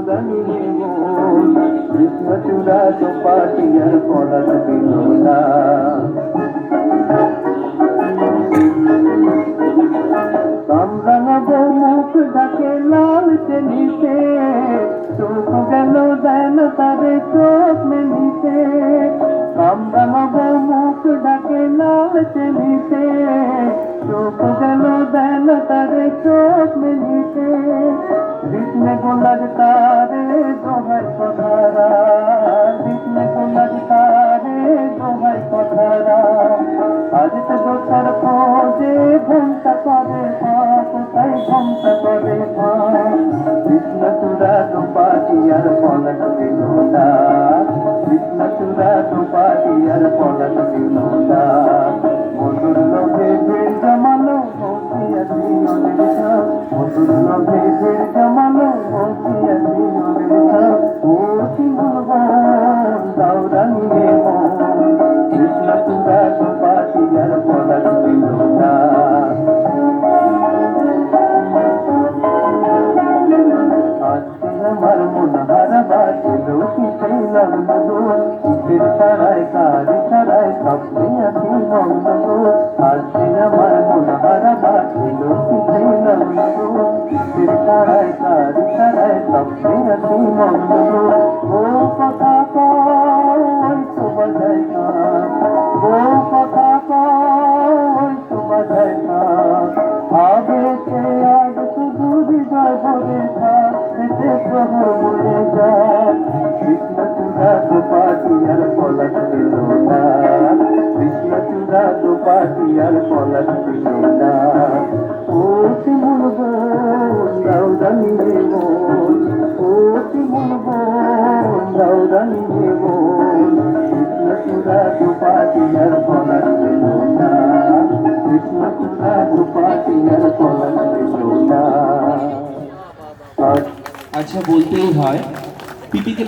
দাউদানি মন কৃষ্ণচূড়া দুপাটিয়ার পলাশ বিনোদা কামরাঙাবো মুখ ডাকে লাল চেনিতে চোখ গেল দেন তারে চোখ মেলিতে কামরাঙাবো মুখ ডাকে লাল চেনিতে চোখ গেল দেন তারে চোখ মেলিতে কৃষ্ণে গোলার তারে দোহাই কথারা কৃষ্ণে গোলার তারে দোহাই কথারা আজ তো দোষার খোঁজে ঘন্টা করে কোথায় ঘন্টা করে কৃষ্ণচূড়া দুপাটিয়ার পলাশ বিনোদা কৃষ্ণচূড়া দুপাটিয়ার পলাশ বিনোদা মধুর লোভে ভেড় জমালো মৌসিয়াছি অনেক মধুর লোভে ভেড় জমালো মৌসিয়াছি অনেক ও দাউদানি মন কৃষ্ণচূড়া দুপাটিয়ার পলাশ বিনোদা আমার মন হারা বাসিল কি সেই লগ্ন ফির সারায় কারি সারায় স্বপ্নে আছি মগ্ন আজকে আমার মন হারা বাসিল কি সেই লগ্ন ফির সারায় কারি সারায় স্বপ্নে আছি মগ্ন ও কথা কই তো বাজায় না ও কথা কই তো বাজায় না আগে সে আজ শুধু হৃদয় ভরে থাক বলে যা কৃষ্ণচূড়া দুপাটিয়ার পলাশ বিনোদা কৃষ্ণচূড়া দুপাটিয়ার পলাশ বিনোদা ও শিমুল দাউদানি মন ও শিমুল দাউদানি মন কৃষ্ণচূড়া দুপাটিয়ার পলাশ বিনোদা কৃষ্ণচূড়া দুপাটিয়ার পলাশ বিনোদা। আচ্ছা, বলতেই হয় পিপিকে